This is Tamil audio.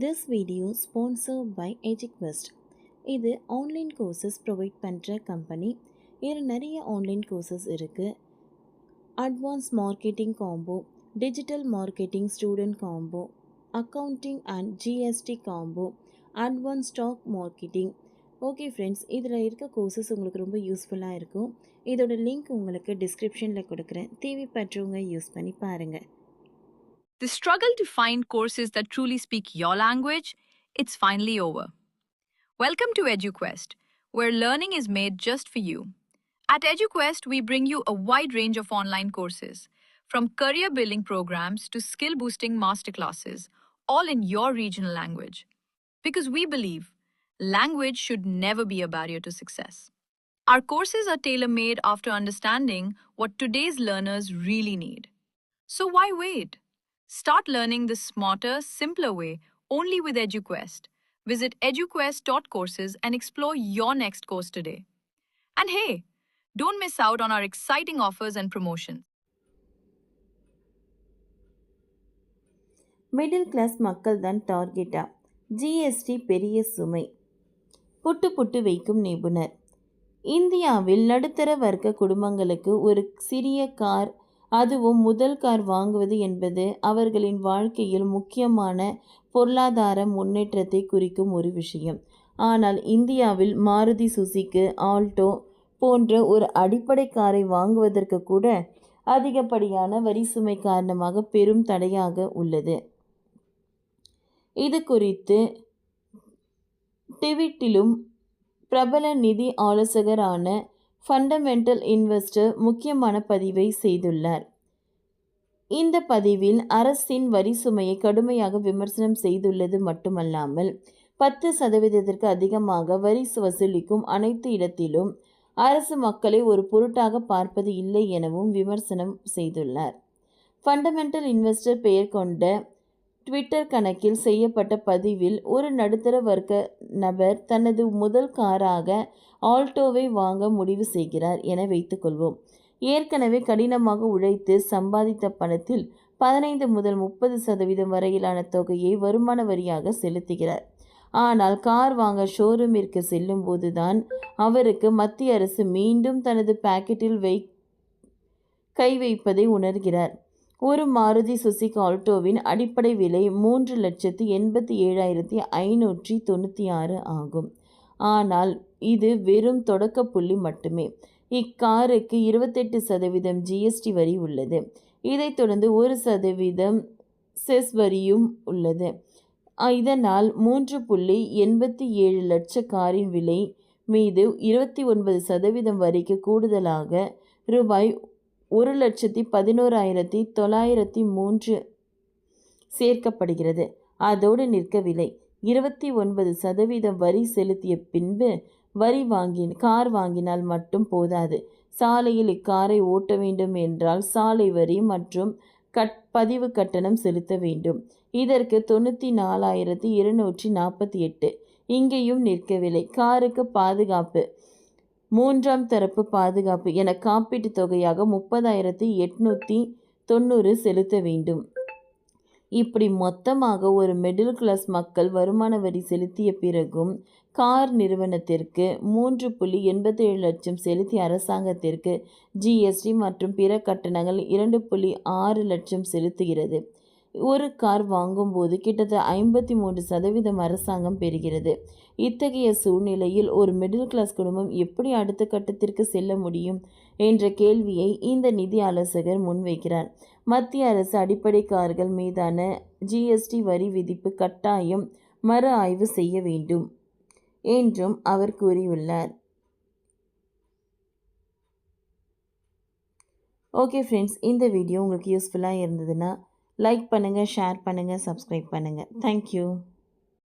This video sponsored by EduQuest. இது ஆன்லைன் கோர்சஸ் ப்ரொவைட் பண்ணுற கம்பெனி. இதில் நிறைய ஆன்லைன் கோர்சஸ் இருக்குது. Advance marketing combo, digital marketing student combo, accounting and GST combo, advance stock marketing. Okay friends, இதில் இருக்க கோர்சஸ் உங்களுக்கு ரொம்ப யூஸ்ஃபுல்லாக இருக்கும். இதோட லிங்க் உங்களுக்கு டிஸ்கிரிப்ஷனில் கொடுக்குறேன். தேவைப்பட்டவங்க யூஸ் பண்ணி பாருங்கள். The struggle to find courses that truly speak your language, it's finally over. Welcome to EduQuest, where learning is made just for you. At EduQuest, we bring you a wide range of online courses, from career building programs to skill boosting masterclasses, all in your regional language. Because we believe language should never be a barrier to success. Our courses are tailor made after understanding what today's learners really need. So why wait? Start learning the smarter, simpler way only with EduQuest. Visit eduquest.courses and explore your next course today. And hey, don't miss out on our exciting offers and promotions. Middle class மக்கள் தான் டார்கெட்டா? ஜிஎஸ்டி பெரிய சுமை. புட்டு வைக்கும் நிபுணர். இந்தியாவில் நடுத்தர வர்க்க குடும்பங்களுக்கு ஒரு சிறிய கார், அதுவும் முதல் கார் வாங்குவது என்பது அவர்களின் வாழ்க்கையில் முக்கியமான பொருளாதார முன்னேற்றத்தை குறிக்கும் ஒரு விஷயம். ஆனால் இந்தியாவில் மாருதி சுசுகி ஆல்டோ போன்ற ஒரு அடிப்படை காரை வாங்குவதற்கு கூட அதிகப்படியான வரி சுமை காரணமாக பெரும் தடையாக உள்ளது. இது குறித்து ட்விட்டரிலும் பிரபல நிதி ஆலோசகரான ஃபண்டமெண்டல் இன்வெஸ்டர் முக்கியமான பதிவை செய்துள்ளார். இந்த பதிவில் அரசின் வரி சுமையை கடுமையாக விமர்சனம் செய்துள்ளது மட்டுமல்லாமல் 10% அதிகமாக வரி வசூலிக்கும் அனைத்து இடத்திலும் அரசு மக்களை ஒரு பொருட்டாக பார்ப்பது இல்லை எனவும் விமர்சனம் செய்துள்ளார். ஃபண்டமெண்டல் இன்வெஸ்டர் பெயர் கொண்ட ட்விட்டர் கணக்கில் செய்யப்பட்ட பதிவில், ஒரு நடுத்தர வர்க்க நபர் தனது முதல் காராக ஆல்டோவை வாங்க முடிவு செய்கிறார் என வைத்துக்கொள்வோம். ஏற்கனவே கடினமாக உழைத்து சம்பாதித்த பணத்தில் 15 முதல் 30% வரையிலான தொகையை வருமான வரியாக செலுத்துகிறார். ஆனால் கார் வாங்க ஷோரூமிற்கு செல்லும் போதுதான் அவருக்கு மத்திய அரசு மீண்டும் தனது பாக்கெட்டில் கை வைப்பதை உணர்கிறார். ஒரு மாருதி சுசுகி ஆல்டோவின் அடிப்படை விலை 3,87,596 ஆகும். ஆனால் இது வெறும் தொடக்க புள்ளி மட்டுமே. இக்காருக்கு 28% ஜிஎஸ்டி வரி உள்ளது. இதைத் தொடர்ந்து 1% செஸ் வரியும் உள்ளது. இதனால் 3.87 லட்ச காரின் விலை மீது 29% வரிக்கு கூடுதலாக ரூபாய் 1,11,903 சேர்க்கப்படுகிறது. அதோடு நிற்கவில்லை. 29% வரி செலுத்திய பின்பு கார் வாங்கினால் மட்டும் போதாது. சாலையில் இக்காரை ஓட்ட வேண்டும் என்றால் சாலை வரி மற்றும் பதிவு கட்டணம் செலுத்த வேண்டும். இதற்கு 94,248. இங்கேயும் நிற்கவில்லை. காருக்கு பாதுகாப்பு, 3ஆம் தரப்பு பாதுகாப்பு என காப்பீட்டு தொகையாக 30,890 செலுத்த வேண்டும். இப்படி மொத்தமாக ஒரு மிடில் கிளாஸ் மக்கள் வருமான வரி செலுத்திய பிறகும் கார் நிறுவனத்திற்கு 3.87 லட்சம் செலுத்தி அரசாங்கத்திற்கு ஜிஎஸ்டி மற்றும் பிற கட்டணங்கள் 2.6 லட்சம் செலுத்துகிறது. ஒரு கார் வாங்கும்போது கிட்டத்தட்ட 53% அரசாங்கம் பெறுகிறது. இத்தகைய சூழ்நிலையில் ஒரு மிடில் கிளாஸ் குடும்பம் எப்படி அடுத்த கட்டத்திற்கு செல்ல முடியும் என்ற கேள்வியை இந்த நிதி ஆலோசகர் முன்வைக்கிறார். மத்திய அரசு அடிப்படை கார்கள் மீதான ஜிஎஸ்டி வரி விதிப்பு கட்டாயம் மறு ஆய்வு செய்ய வேண்டும் என்றும் அவர் கூறியுள்ளார். ஓகே ஃப்ரெண்ட்ஸ், இந்த வீடியோ உங்களுக்கு யூஸ்ஃபுல்லாக இருந்ததுன்னா லைக் பண்ணுங்கள், ஷேர் பண்ணுங்கள், சப்ஸ்கிரைப் பண்ணுங்கள். தேங்க்யூ.